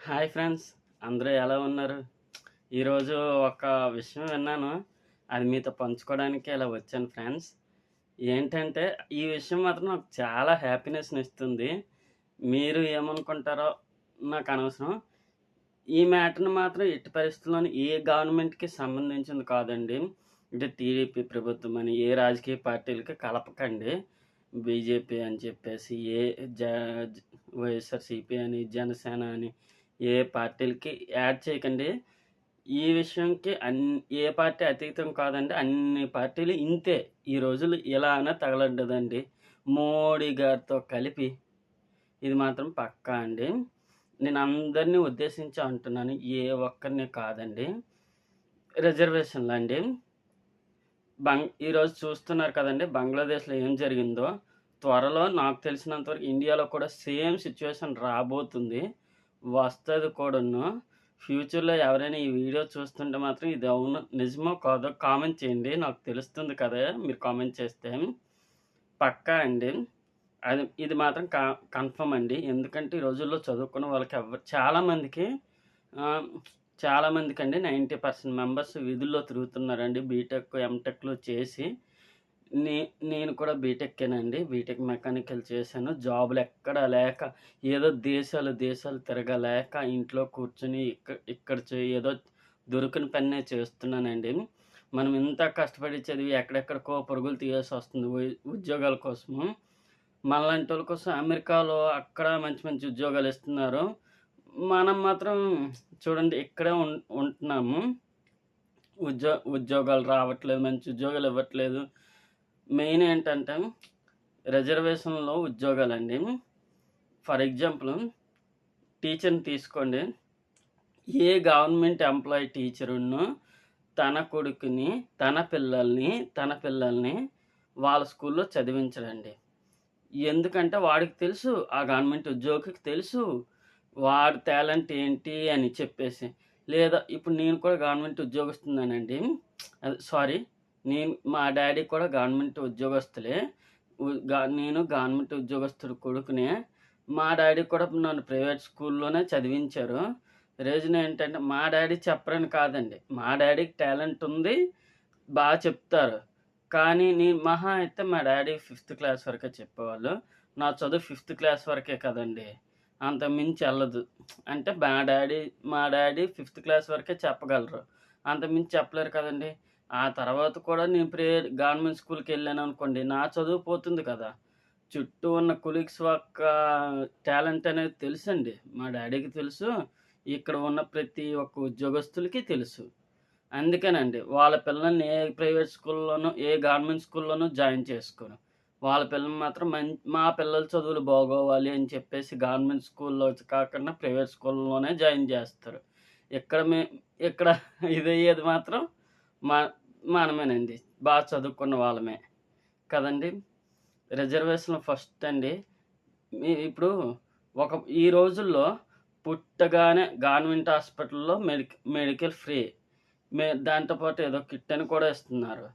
Hi friends, అందరూ ఎలా ఉన్నారు? ఈరోజు ఒక విషయం విన్నాను. అది మీతో పంచుకోవడానికి ఇలా వచ్చాను ఫ్రెండ్స్. ఏంటంటే, ఈ విషయం మాత్రం నాకు చాలా హ్యాపీనెస్‌నిస్తుంది. మీరు ఏమనుకుంటారో నాకనవసరం. ఈ మ్యాటర్‌ని మాత్రం ఎట్టి పరిస్థితుల్లోను ఏ గవర్నమెంట్‌కి సంబంధించింది కాదండి. అంటే టీడీపీ ప్రభుత్వం అని, ఏ రాజకీయ పార్టీలకి కలపకండి. బీజేపీ అని చెప్పేసి, జ వైఎస్ఆర్‌సీపీ అని, జనసేన అని ఏ పార్టీలకి యాడ్ చేయకండి. ఈ విషయంకి ఏ పార్టీ అతీతం కాదండి. అన్ని పార్టీలు ఇంతే. ఈ రోజుల్లో ఇలానే తగలడ్డదండి. మోడీ గారితో కలిపి ఇది మాత్రం పక్కా అండి. నేను అందరిని ఉద్దేశించి అంటున్నాను. ఏ ఒక్కరిని కాదండి. రిజర్వేషన్‌లండి. ఈరోజు చూస్తున్నారు కదండీ! బంగ్లాదేశ్‌లో ఏం జరిగిందో. త్వరలో నాకు తెలిసినంత వరకు ఇండియాలో కూడా సేమ్ సిట్యుయేషన్ రాబోతుంది. వస్తది కూడాను. ఫ్యూచర్‌లో ఎవరైనా ఈ వీడియో చూస్తుంటే మాత్రం ఇది అవును నిజమో కాదో కామెంట్ చేయండి. నాకు తెలుస్తుంది కదా! మీరు కామెంట్ చేస్తే. పక్కా అండి. ఇది మాత్రం కన్ఫర్మ్ అండి. ఎందుకంటే ఈ రోజుల్లో చదువుకున్న వాళ్ళకి చాలామందికి ఆహ్, చాలామందికండి 90% మెంబర్స్ వీధుల్లో తిరుగుతున్నారండి. బీటెక్, ఎంటెక్‌లు చేసి. నే నేను కూడా బీటెక్కేనండి. బీటెక్ మెకానికల్ చేశాను. జాబులెక్కడా లేక ఏదో దేశాలు తిరగలేక ఇంట్లో కూర్చొని ఇక్కడ ఏదో దొరికిన పనే చేస్తున్నానండి. మనం ఇంత కష్టపడి చదివి ఎక్కడెక్కడికో పరుగులు తీయాల్సొస్తుంది ఉద్యోగాల కోసము. మనలాంటోళ్ళ కోసం అమెరికాలో అక్కడ మంచి మంచి ఉద్యోగాలిస్తున్నారు. మనం మాత్రం చూడండి ఇక్కడే ఉంటున్నాము. ఉద్యోగాలు రావట్లేదు. మంచి ఉద్యోగాలు ఇవ్వట్లేదు. మెయిన్ ఏంటంటే రిజర్వేషన్‌లో ఉద్యోగాలండి. ఫర్ ఎగ్జాంపుల్ టీచర్‌ని తీసుకోండి. ఏ గవర్నమెంట్ ఎంప్లాయీ టీచరును తన కొడుకుని, తన పిల్లల్ని వాళ్ళ స్కూల్‌లో చదివించడండి. ఎందుకంటే వాడికి తెలుసు. ఆ గవర్నమెంట్ ఉద్యోగికి తెలుసు. వాడి టాలెంట్ ఏంటి అని చెప్పేసి. లేదా ఇప్పుడు నేను కూడా గవర్నమెంట్ ఉద్యోగస్తుడినేనండి. సారీ. మా డ్యాడీ కూడా గవర్నమెంట్ ఉద్యోగస్తులే. నేను గవర్నమెంట్ ఉద్యోగస్తుడి కొడుకునే. మా డ్యాడీ కూడా నన్ను ప్రైవేట్ స్కూల్‌లోనే చదివించారు. రీజన్ ఏంటంటే మా డ్యాడీ చెప్పరని కాదండి. మా డ్యాడీకి టాలెంట్ ఉంది. చెప్తారు. కానీ మహా అయితే మా డ్యాడీ ఫిఫ్త్ క్లాస్ వరకే చెప్పేవాళ్ళు. నా చదువు ఫిఫ్త్ క్లాస్ వరకే కదండీ! అంతకు మించి ఎళ్ళదు. అంటే మా డ్యాడీ ఫిఫ్త్ క్లాస్ వరకే చెప్పగలరు. అంతకు మించి చెప్పలేరు కదండీ! ఆ తర్వాత కూడా నేను గవర్నమెంట్ స్కూల్‌కెళ్ళాననుకోండి, నా చదువు పోతుంది కదా! చుట్టూ ఉన్న కొలీగ్స్ యొక్క టాలెంట్ అనేది తెలుసండి. మా డ్యాడీకి తెలుసు. ఇక్కడ ఉన్న ప్రతి ఒక్క ఉద్యోగస్తులకి తెలుసు. అందుకేనండి. వాళ్ళ పిల్లల్ని ఏ ప్రైవేట్ స్కూల్‌లోనో, ఏ గవర్నమెంట్ స్కూల్‌లోనో జాయిన్ చేసుకోరు. వాళ్ళ పిల్లల్ని మాత్రం మా పిల్లల చదువులు బాగోవాలి అని చెప్పేసి గవర్నమెంట్ స్కూల్‌లో కాకుండా ప్రైవేట్ స్కూల్‌లోనే జాయిన్ జేస్తారు. ఇక్కడ మే ఇక్కడ ఇదయ్యేది మాత్రం మ మనమేనండి. చదువుకున్న వాళ్ళమే. కదండీ! రిజర్వేషన్‌లు ఫస్ట్ అండి. ఇప్పుడు ఈ రోజుల్లో పుట్టగానే గవర్నమెంట్ హాస్పిటల్‌లో మెడికల్ ఫ్రీ. దాంతో పాటు ఏదో కిట్ అని కూడా ఇస్తున్నారు.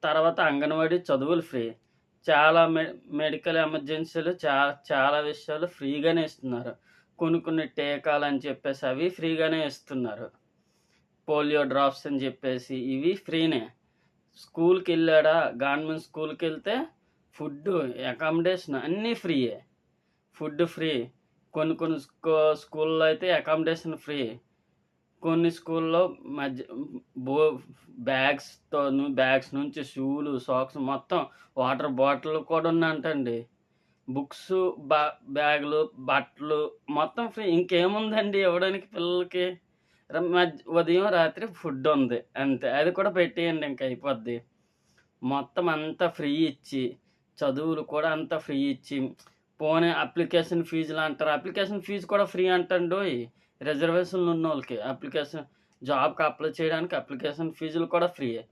తర్వాత అంగన్వాడీ చదువులు ఫ్రీ. చాలా మెడికల్ ఎమర్జెన్సీలు చాలా విషయాలు ఫ్రీగానే ఇస్తున్నారు. కొన్ని టీకాలని చెప్పేసి అవి ఫ్రీగానే ఇస్తున్నారు. పోలియో డ్రాప్స్ అని చెప్పేసి ఇవి ఫ్రీనే. స్కూల్‌కెళ్ళాడా గవర్నమెంట్ స్కూల్‌కెళ్తే ఫుడ్డు, అకామిడేషన్ అన్నీ ఫ్రీయే. Food free. కొన్ని కొన్ని స్కూల్‌లో అయితే అకామిడేషన్ ఫ్రీ. కొన్ని స్కూల్‌లో మధ్య బో బ్యాగ్స్ నుంచి షూలు, సాక్స్ మొత్తం వాటర్ బాటిల్ కూడా ఉందంటండి. బుక్సు, బ బ్యాగులు, బట్టలు మొత్తం ఫ్రీ. ఇంకేముందండి ఇవ్వడానికి పిల్లలకి? ఉదయం, రాత్రి ఫుడ్డుంది అంతే. అది కూడా పెట్టేయండి ఇంక అయిపోద్ది. మొత్తం అంతా ఫ్రీ ఇచ్చి, చదువులు కూడా అంతా ఫ్రీ ఇచ్చి, పోనీ అప్లికేషన్ ఫీజులంటారు. అప్లికేషన్ ఫీజు కూడా ఫ్రీ అంటండోయ్! రిజర్వేషన్‌లున్నోళ్ళకి. జాబ్‌కి అప్లై చేయడానికి అప్లికేషన్ ఫీజులు కూడా ఫ్రీయే.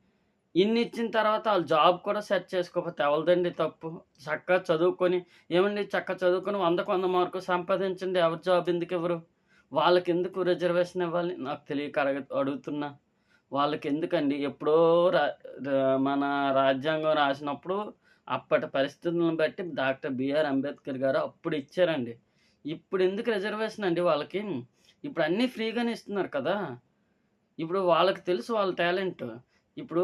ఇన్నిచ్చిన తర్వాత ఆళ్ళు జాబ్ కూడా సెట్ చేసుకోకపోతే ఎవరిదండి తప్పు? చక్కగా చదువుకొని 100కి 100 మార్కులు సంపాదించండి. ఎవరు జాబ్ ఎందుకివ్వరు? వాళ్ళకెందుకు రిజర్వేషన్ ఇవ్వాలి? నాకు తెలియక అడుగుతున్నా. వాళ్ళకెందుకండి? ఎప్పుడో రా రా మన రాజ్యాంగం రాసినప్పుడు అప్పటి పరిస్థితులను బట్టి డాక్టర్ బిఆర్ అంబేద్కర్ గారు అప్పుడు ఇచ్చారండి. ఇప్పుడు ఎందుకు రిజర్వేషన్ అండి వాళ్ళకి? ఇప్పుడు అన్నీ ఫ్రీగానే ఇస్తున్నారు కదా! ఇప్పుడు వాళ్ళకి తెలుసు వాళ్ళ టాలెంట్. ఇప్పుడు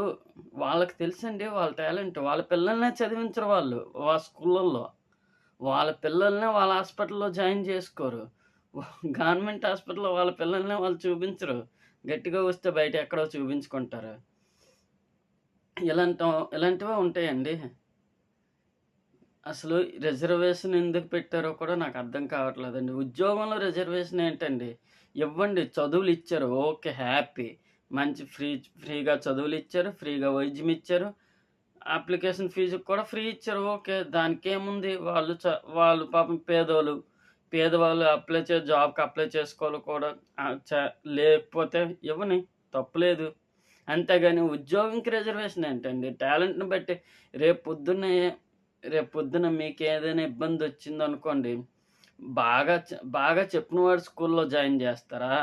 వాళ్ళకి తెలుసండి వాళ్ళ టాలెంట్. వాళ్ళ పిల్లల్నే చదివించరు వాళ్ళు. స్కూళ్ళల్లో. వాళ్ళ పిల్లల్నే వాళ్ళ హాస్పిటల్‌లో జాయిన్ చేసుకోరు. గవర్నమెంట్ హాస్పిటల్‌లో వాళ్ళ పిల్లల్నే వాళ్ళు చూపించరు. గట్టిగా వస్తే బయట ఎక్కడో చూపించుకుంటారు. ఇలాంటివే ఉంటాయండి. అసలు రిజర్వేషన్ ఎందుకు పెట్టారో కూడా నాకు అర్థం కావట్లేదండి. ఉద్యోగంలో రిజర్వేషన్ ఏంటండి? ఇవ్వండి, చదువులిచ్చారు. ఓకే. హ్యాపీ. మంచి ఫ్రీగా చదువులిచ్చారు. ఫ్రీగా వైద్యం ఇచ్చారు. అప్లికేషన్ ఫీజుకి కూడా ఫ్రీ ఇచ్చారు. ఓకే. దానికేముంది? వాళ్ళు పాపం పేదోళ్ళు. పేదవాళ్ళు జాబ్‌కి అప్లై చేసుకోవాలి కూడా. ఆహ్, చ లేకపోతే ఇవ్వని. తప్పులేదు. అంతేగాని ఉద్యోగంకి రిజర్వేషన్ ఏంటండి? టాలెంట్‌ని బట్టి రేపొద్దున్నే రేపొద్దున మీకేదైనా ఇబ్బందొచ్చిందనుకోండి, బాగా చెప్పినవాడు స్కూల్‌లో జాయిన్ జేస్తారా?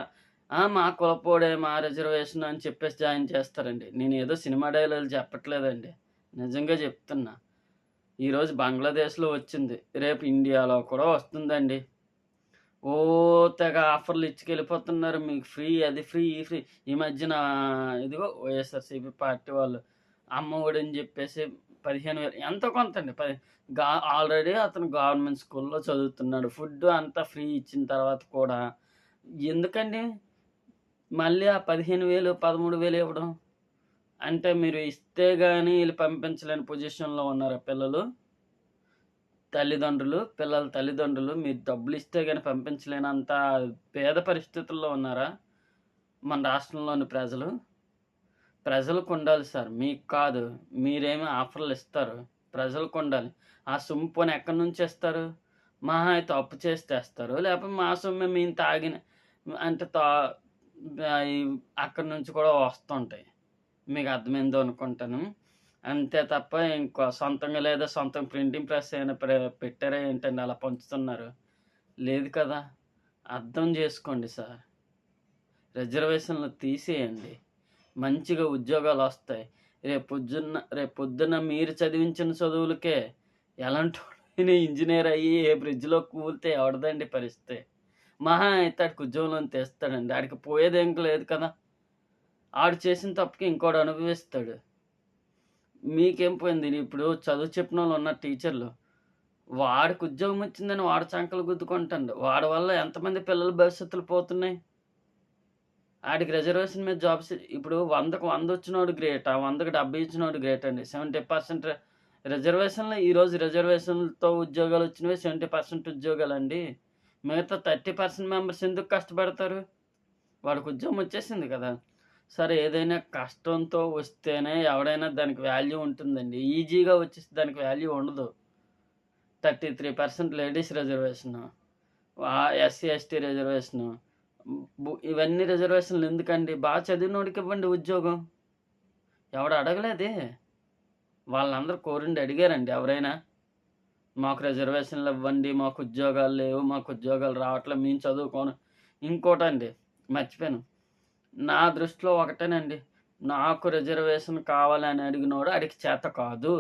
మా కులపోడే మా రిజర్వేషన్ అని చెప్పేసి జాయిన్ చేస్తారండి. నేనేదో సినిమా డైలాగులు చెప్పట్లేదండి. నిజంగా జెప్తున్నా. ఈరోజు బంగ్లాదేశ్‌లో వచ్చింది. రేపు ఇండియాలో కూడా వస్తుందండి. తెగ ఆఫర్‌లు ఇచ్చుకెళ్ళిపోతున్నారు. మీకు ఫ్రీ, అది ఫ్రీ, ఇది ఫ్రీ. ఈ మధ్యన ఇదిగో వైఎస్ఆర్‌సీపీ పార్టీ వాళ్ళు అమ్మఒడి అని జెప్పేసి 15,000 ఎంతో కొంతండి. ఆల్రెడీ అతను గవర్నమెంట్ స్కూల్‌లో చదువుతున్నాడు. ఫుడ్ అంతా ఫ్రీ ఇచ్చిన తర్వాత కూడా ఎందుకండి మళ్ళీ ఆ 15,000, 13,000 ఇవ్వడం? అంటే మీరు ఇస్తే గాని ఈళ్ళు పంపించలేని పొజిషన్‌లో ఉన్నారా పిల్లలు? పిల్లల తల్లిదండ్రులు మీరు డబ్బులిస్తే గాని పంపించలేనంత పేద పరిస్థితుల్లో ఉన్నారా మన రాష్ట్రంలోని ప్రజలు? ప్రజలకుండాలి సార్. మీకు కాదు. మీరేమి ఆఫర్‌లిస్తారు. ప్రజలకుండాలి. ఆ సొమ్ము పోనీ ఎక్కడి నుంచిస్తారు? మహా అయితే అప్పు చేసి తెస్తారు. లేకపోతే మా సొమ్మే మేము తాగిన అంటే ఈ అక్కడి నుంచి కూడా వస్తుంటాయి. మీకు అర్థమైందో అనుకుంటాను. అంతే తప్ప సొంతంగా లేదా సొంతంగా ప్రింటింగ్ ప్రెస్ ఏమైనా పెట్టారా ఏంటండి అలా పంచుతున్నారు? లేదు కదా! అర్థం జేసుకోండి సార్. రిజర్వేషన్‌లు తీసేయండి. మంచిగా ఉద్యోగాలొస్తాయి. రేపొద్దున్న మీరు చదివించిన చదువులకే ఎలాంటోడైనా ఇంజినీర్ అయ్యి ఏ బ్రిడ్జ్‌లో కూలితే ఎవడిదండి పరిస్థితి? మహా అయితే ఆడికి ఉద్యోగంలోంచి తీస్తాడండి. ఆడికి పోయేదేం లేదు కదా! ఆడు చేసిన తప్పుకి ఇంకోడు అనుభవిస్తాడు. మీకేం పోయింది? ఇప్పుడు చదువు చెప్పినోళ్ళు ఉన్నారు టీచర్లు. వాడికి ఉద్యోగం వచ్చిందని వాడు చంకలు గుద్దుకుంటాండు. వాడి వల్ల ఎంతమంది పిల్లల భవిష్యత్తులు పోతున్నాయి? ఆడికి రిజర్వేషన్ మీద జాబ్స్ ఇప్పుడు 100కి 100 వచ్చినోడు గ్రేట్. ఆ 100కి 70 ఇచ్చినోడు గ్రేట్ అండి. 70% రిజర్వేషన్‌లో ఈరోజు రిజర్వేషన్‌లతో ఉద్యోగాలొచ్చినవే 70% ఉద్యోగాలండి. మిగతా 30% మెంబర్స్ ఎందుకు కష్టపడతారు? వాడికి ఉద్యోగం వచ్చేసింది కదా! సరే ఏదైనా కష్టంతో వస్తేనే ఎవడైనా దానికి వాల్యూ ఉంటుందండి. ఈజీగా వచ్చేస్తే దానికి వాల్యూ ఉండదు. 33% ladies reservation. SC, ST reservation. ఇవన్నీ రిజర్వేషన్‌లు ఎందుకండి? చదివినోడికి ఇవ్వండి ఉద్యోగం. ఎవడు అడగలేదే. వాళ్ళందరూ కోరిండి అడిగారండి ఎవరైనా? మాకు రిజర్వేషన్‌లు ఇవ్వండి. మాకు ఉద్యోగాలు లేవు. మాకు ఉద్యోగాలు రావట్లే. మేము చదువుకోను. ఇంకోటండి మర్చిపోయాను. నా దృష్టిలో ఒకటేనండి. నాకు రిజర్వేషన్ కావాలని అడిగినోడు ఆడికి చేత కాదు.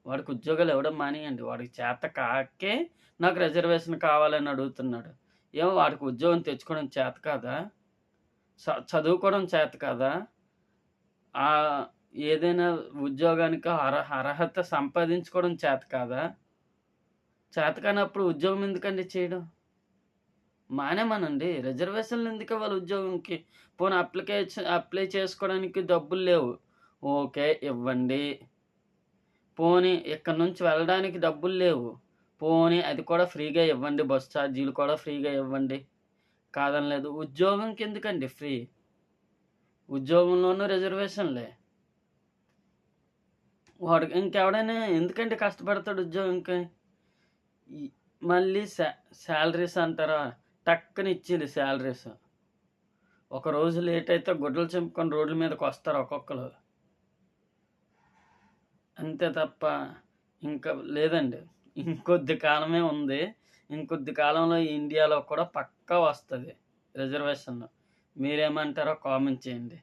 వాడికి ఉద్యోగాలు ఇవ్వడం మానేయండి. వాడికి చేత కాకే నాకు రిజర్వేషన్ కావాలని అడుగుతున్నాడు. వాడికి ఉద్యోగం తెచ్చుకోవడం చేత కాదా? చదువుకోవడం చేత కాదా? ఏదైనా ఉద్యోగానికి అర్హత సంపాదించుకోవడం చేత కాదా? చేతకానప్పుడు ఉద్యోగం ఎందుకండి చేయడం? మానేమనండి. రిజర్వేషన్‌లు ఎందుకివ్వాలి ఉద్యోగంకి? పోనీ అప్లై చేసుకోవడానికి డబ్బులు లేవు. ఓకే. ఇవ్వండి. పోనీ ఇక్కడి నుంచి వెళ్ళడానికి డబ్బులు లేవు. పోనీ అది కూడా ఫ్రీగా ఇవ్వండి. బస్ ఛార్జీలు కూడా ఫ్రీగా ఇవ్వండి. కాదనలేదు. ఉద్యోగంకెందుకండి ఫ్రీ? ఉద్యోగంలోనూ రిజర్వేషన్‌లే. వాడికి ఇంకెవడైనా ఎందుకండి కష్టపడతాడు ఉద్యోగంకి? ఈ మళ్ళీ శాలరీస్ అంటారా? టక్కన ఇచ్చేయాలి శాలరీస్. ఒక రోజు లేట్ అయితే గుడ్డలు చింపుకొని రోడ్ల మీదకొస్తారు ఒక్కొక్కళ్ళు. అంతే తప్ప ఇంకా లేదండి. ఇంకొద్ది కాలమే ఉంది. ఇంకొద్ది కాలంలో ఇండియాలో కూడా పక్కా వస్తది రిజర్వేషన్‌లు. మీరేమంటారో కామెంట్ చేయండి.